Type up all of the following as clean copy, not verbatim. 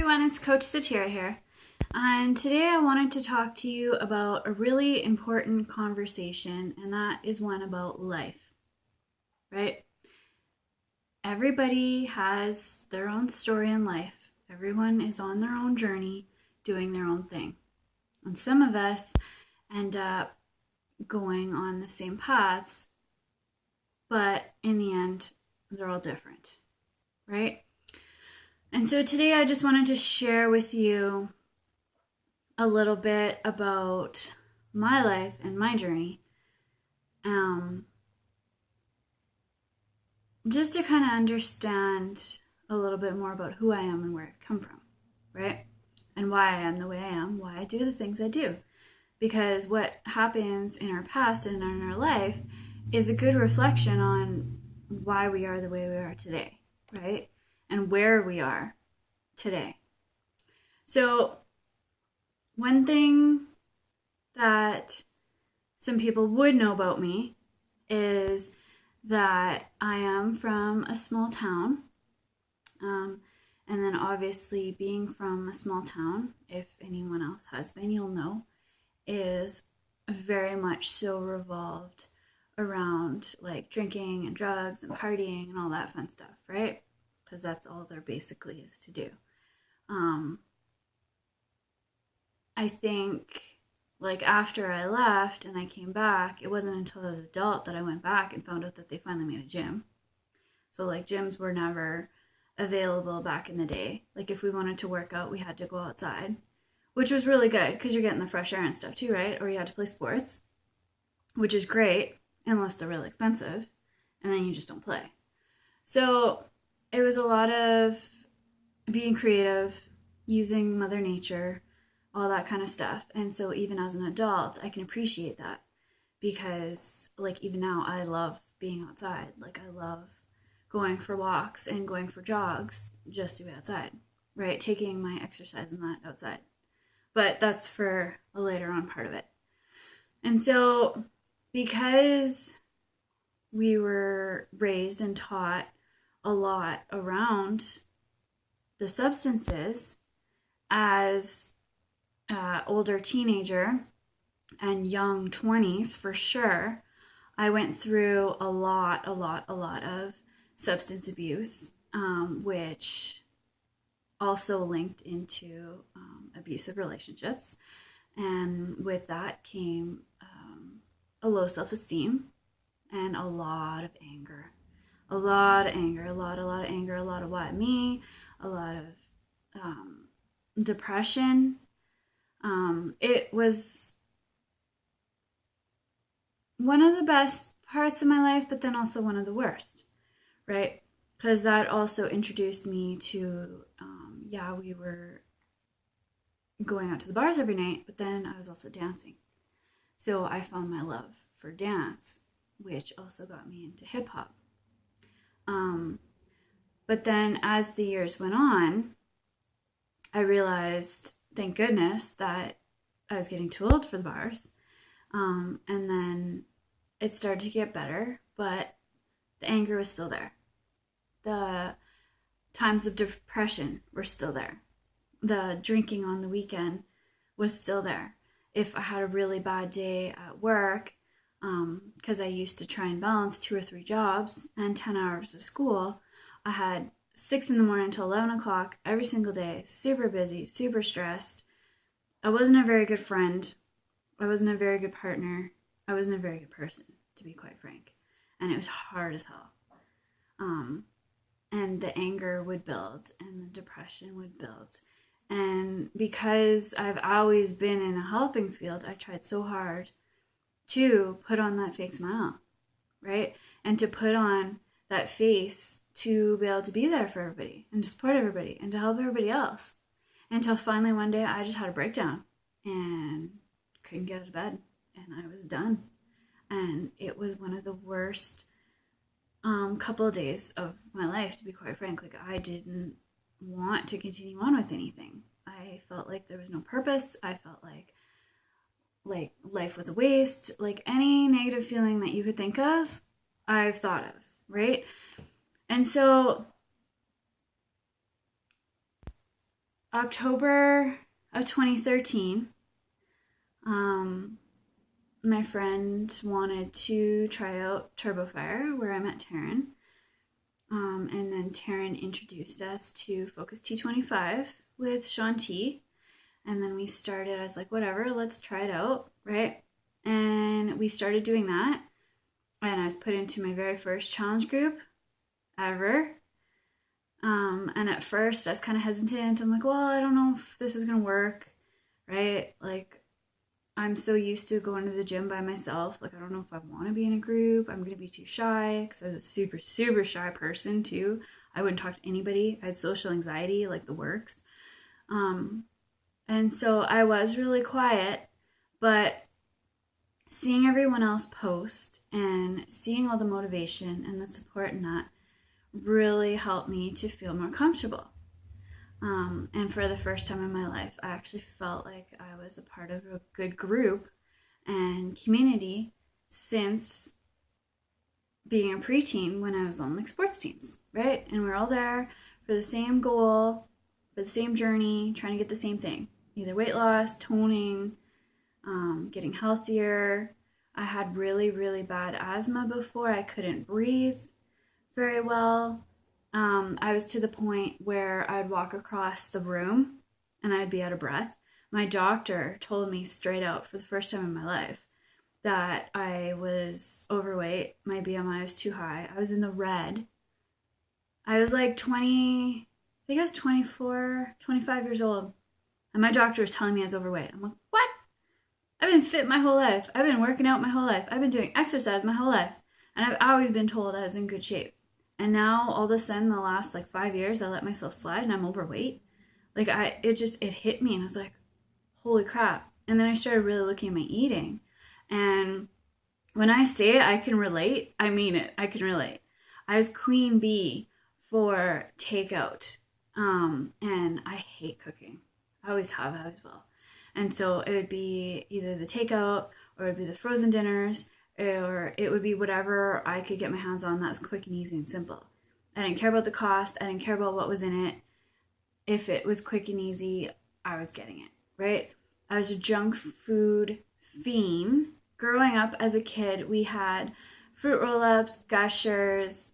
everyone, it's Coach Satira here, and today I wanted to talk to you about a really important conversation, and that is one about life, right? Everybody has their own story in life. Everyone is on their own journey, doing their own thing. And some of us end up going on the same paths, but in the end, they're all different, right? And so today I just wanted to share with you a little bit about my life and my journey. Just to kind of understand a little bit more about who I am and where I've come from, right? And why I am the way I am, why I do the things I do. Because what happens in our past and in our life is a good reflection on why we are the way we are today, right? And where we are today. So one thing that some people would know about me is that I am from a small town. And then obviously being from a small town, if anyone else has been, you'll know, is very much so revolved around like drinking and drugs and partying and all that fun stuff, right? Because that's all there basically is to do. I think like after I left and I came back, it wasn't until I was an adult that I went back and found out that they finally made a gym. So like gyms were never available back in the day. Like if we wanted to work out, we had to go outside, which was really good because you're getting the fresh air and stuff too, right? Or you had to play sports, which is great unless they're really expensive, and then you just don't play. So it was a lot of being creative, using Mother Nature, all that kind of stuff. And so even as an adult, I can appreciate that because like even now I love being outside. Like I love going for walks and going for jogs just to be outside, right? Taking my exercise and that outside. But that's for a later on part of it. And so because we were raised and taught a lot around the substances as older teenager and young 20s for sure, I went through a lot of substance abuse, which also linked into abusive relationships. And with that came a low self-esteem and a lot of anger. A lot of anger, a lot of anger, a lot of why me, a lot of depression. It was one of the best parts of my life, but then also one of the worst, right? Because that also introduced me to, we were going out to the bars every night, but then I was also dancing. So I found my love for dance, which also got me into hip hop. But then as the years went on, I realized, thank goodness, that I was getting too old for the bars. And then it started to get better, but the anger was still there. The times of depression were still there. The drinking on the weekend was still there. If I had a really bad day at work, because I used to try and balance 2 or 3 jobs and 10 hours of school, I had 6 in the morning until 11 o'clock every single day, super busy, super stressed. I wasn't a very good friend. I wasn't a very good partner. I wasn't a very good person, to be quite frank. And it was hard as hell. And the anger would build and the depression would build. And because I've always been in a helping field, I tried so hard to put on that fake smile, right? And to put on that face to be able to be there for everybody and to support everybody and to help everybody else. Until finally one day I just had a breakdown and couldn't get out of bed and I was done. And it was one of the worst couple of days of my life, to be quite frank. Like I didn't want to continue on with anything. I felt like there was no purpose. I felt like life was a waste. Like any negative feeling that you could think of, I've thought of, right? And so October of 2013, my friend wanted to try out TurboFire, where I met Taryn. And then Taryn introduced us to Focus T25 with Shaun T. And then we started, I was like, whatever, let's try it out, right? And we started doing that. And I was put into my very first challenge group ever. And at first I was kind of hesitant. I'm like, well, I don't know if this is going to work, right? Like, I'm so used to going to the gym by myself. Like, I don't know if I want to be in a group. I'm going to be too shy because I was a super, super shy person too. I wouldn't talk to anybody. I had social anxiety, like the works. And so I was really quiet, but seeing everyone else post and seeing all the motivation and the support in that really helped me to feel more comfortable. And for the first time in my life, I actually felt like I was a part of a good group and community since being a preteen when I was on like sports teams, right? And we're all there for the same goal, for the same journey, trying to get the same thing, either weight loss, toning, getting healthier. I had really, really bad asthma before. I couldn't breathe very well. I was to the point where I'd walk across the room and I'd be out of breath. My doctor told me straight out for the first time in my life that I was overweight. My BMI was too high. I was in the red. I was like 20, I think I was 24, 25 years old. And my doctor was telling me I was overweight. I'm like, what? I've been fit my whole life. I've been working out my whole life. I've been doing exercise my whole life. And I've always been told I was in good shape. And now all of a sudden, the last like 5 years, I let myself slide and I'm overweight. Like it hit me and I was like, holy crap. And then I started really looking at my eating. And when I say I can relate, I mean it. I can relate. I was queen bee for takeout. And I hate cooking. I always have, I always will. And so it would be either the takeout or it would be the frozen dinners, or it would be whatever I could get my hands on that was quick and easy and simple. I didn't care about the cost. I didn't care about what was in it. If it was quick and easy, I was getting it, right? I was a junk food fiend. Growing up as a kid, we had Fruit Roll-Ups, Gushers,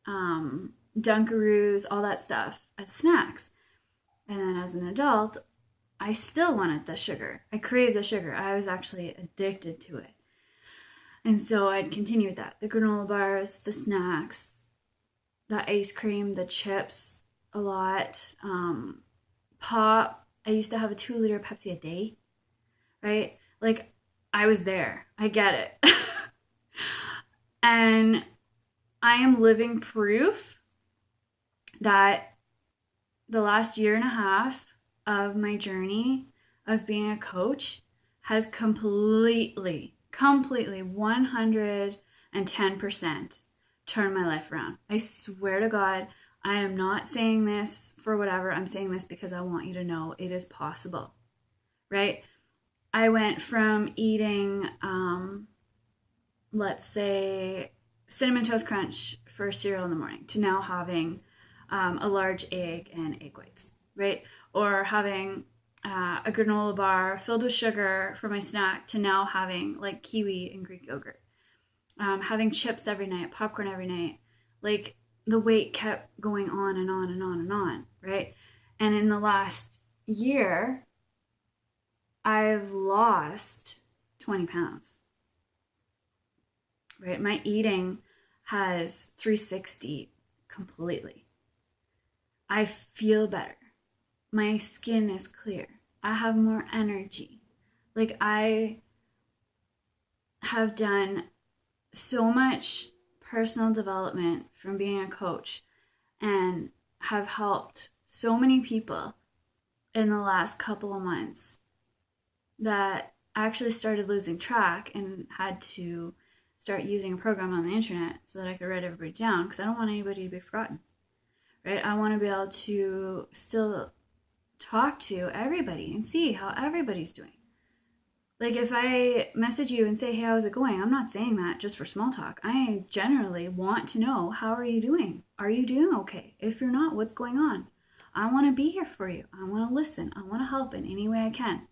Dunkaroos, all that stuff as snacks. And then as an adult, I still wanted the sugar. I craved the sugar. I was actually addicted to it. And so I'd continue with that. The granola bars, the snacks, the ice cream, the chips, a lot. Pop. I used to have a 2-liter Pepsi a day, right? Like, I was there. I get it. And I am living proof that the last year and a half of my journey of being a coach has completely 110% turned my life around. I swear to God, I am not saying this for whatever. I'm saying this because I want you to know it is possible, right? I went from eating, let's say, Cinnamon Toast Crunch for cereal in the morning to now having a large egg and egg whites, right? Or having a granola bar filled with sugar for my snack to now having like kiwi and Greek yogurt. Having chips every night, popcorn every night. Like, the weight kept going on and on and on and on, right? And in the last year, I've lost 20 pounds, right? My eating has 360 completely. I feel better. My skin is clear. I have more energy. Like, I have done so much personal development from being a coach and have helped so many people in the last couple of months that I actually started losing track and had to start using a program on the internet so that I could write everybody down, because I don't want anybody to be forgotten, right? I want to be able to still talk to everybody and see how everybody's doing. Like, if I message you and say, hey, how's it going? I'm not saying that just for small talk. I generally want to know, how are you doing? Are you doing okay? If you're not, what's going on? I want to be here for you. I want to listen. I want to help in any way I can,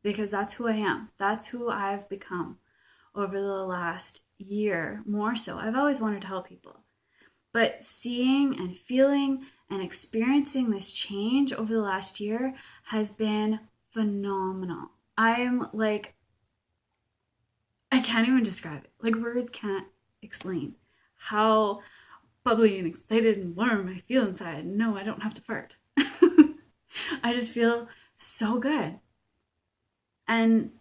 because that's who I am. That's who I've become over the last year, more so. I've always wanted to help people. But seeing and feeling and experiencing this change over the last year has been phenomenal. I'm like, I can't even describe it. Like, words can't explain how bubbly and excited and warm I feel inside. No, I don't have to fart. I just feel so good. And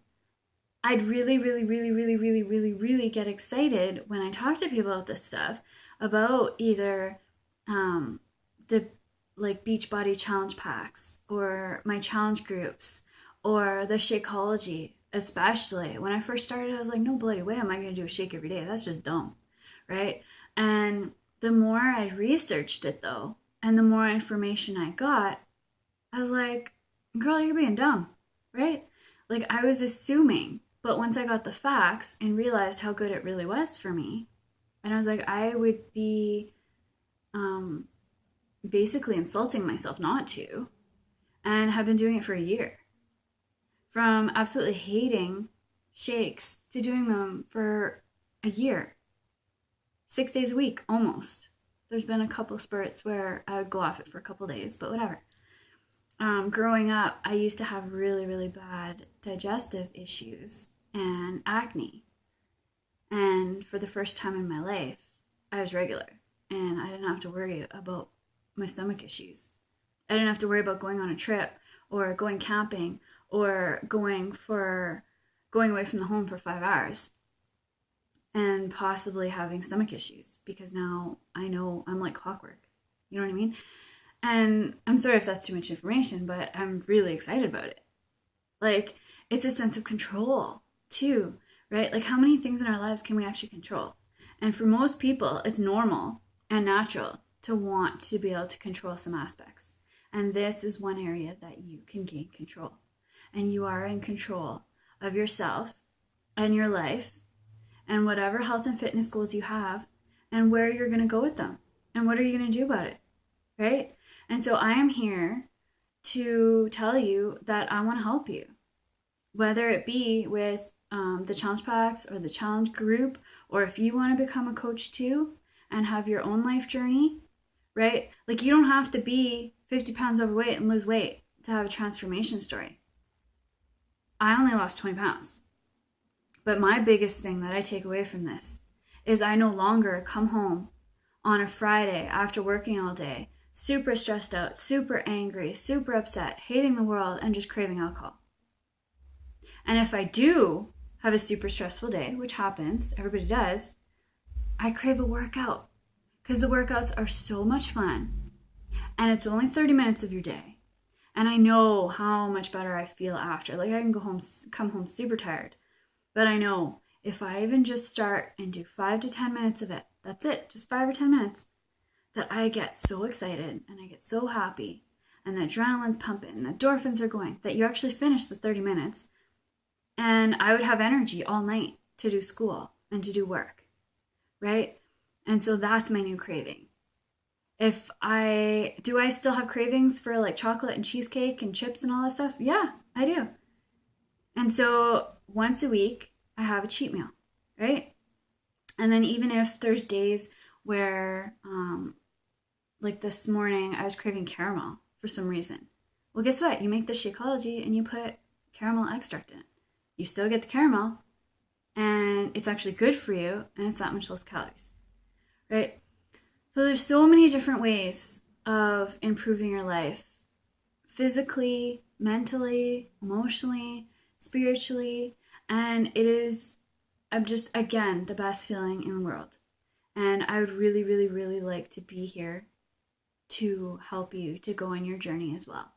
I'd really, really, really, really, really, really, really get excited when I talk to people about this stuff, about either the like Beachbody challenge packs or my challenge groups or the Shakeology. Especially when I first started, I was like, no bloody way am I going to do a shake every day. That's just dumb, right? And the more I researched it though, and the more information I got, I was like, girl, you're being dumb, right? Like, I was assuming, but once I got the facts and realized how good it really was for me, and I was like, I would be basically insulting myself not to, and have been doing it for a year. From absolutely hating shakes to doing them for a year. 6 days a week, almost. There's been a couple spurts where I would go off it for a couple days, but whatever. Growing up, I used to have really, really bad digestive issues and acne. And for the first time in my life, I was regular. And I didn't have to worry about my stomach issues. I didn't have to worry about going on a trip or going camping or going away from the home for 5 hours and possibly having stomach issues, because now I know I'm like clockwork. You know what I mean? And I'm sorry if that's too much information, but I'm really excited about it. Like, it's a sense of control too, right? Like, how many things in our lives can we actually control? And for most people, it's normal and natural to want to be able to control some aspects. And this is one area that you can gain control. And you are in control of yourself and your life and whatever health and fitness goals you have and where you're going to go with them and what are you going to do about it, right? And so I am here to tell you that I want to help you, whether it be with the challenge packs or the challenge group, or if you want to become a coach too and have your own life journey, right? Like, you don't have to be 50 pounds overweight and lose weight to have a transformation story. I only lost 20 pounds. But my biggest thing that I take away from this is I no longer come home on a Friday after working all day, super stressed out, super angry, super upset, hating the world, and just craving alcohol. And if I do have a super stressful day, which happens, everybody does, I crave a workout, because the workouts are so much fun and it's only 30 minutes of your day. And I know how much better I feel after. Like, I can come home super tired. But I know if I even just start and do 5 to 10 minutes of it, that's it, just 5 or 10 minutes, that I get so excited and I get so happy and the adrenaline's pumping and the endorphins are going, that you actually finish the 30 minutes and I would have energy all night to do school and to do work, right? And so that's my new craving. Do I still have cravings for like chocolate and cheesecake and chips and all that stuff? Yeah, I do. And so once a week, I have a cheat meal, right? And then even if there's days where, like this morning, I was craving caramel for some reason. Well, guess what? You make the Shakeology and you put caramel extract in it. You still get the caramel, and it's actually good for you, and it's that much less calories, right? So there's so many different ways of improving your life, physically, mentally, emotionally, spiritually, and it is just, again, the best feeling in the world. And I would really, really, really like to be here to help you to go on your journey as well.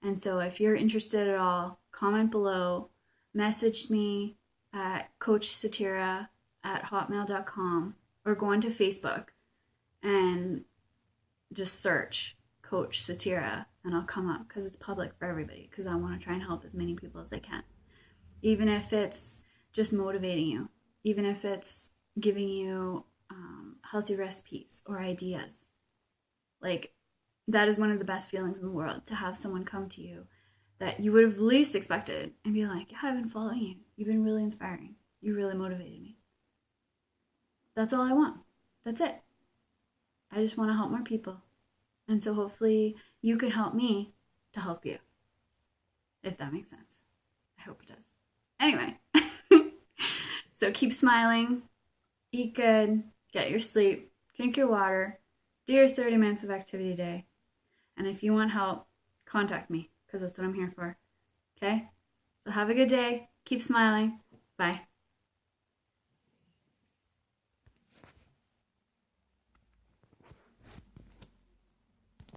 And so if you're interested at all, comment below, message me at coachsatira@hotmail.com, or go onto Facebook and just search Coach Satira and I'll come up, because it's public for everybody, because I want to try and help as many people as I can. Even if it's just motivating you, even if it's giving you healthy recipes or ideas. Like, That is one of the best feelings in the world, to have someone come to you that you would have least expected and be like, yeah, I've been following you. You've been really inspiring. You really motivated me. That's all I want. That's it. I just want to help more people. And so hopefully you can help me to help you. If that makes sense. I hope it does. Anyway. So keep smiling. Eat good. Get your sleep. Drink your water. Do your 30 minutes of activity a day. And if you want help, contact me, because that's what I'm here for. Okay? So have a good day. Keep smiling. Bye.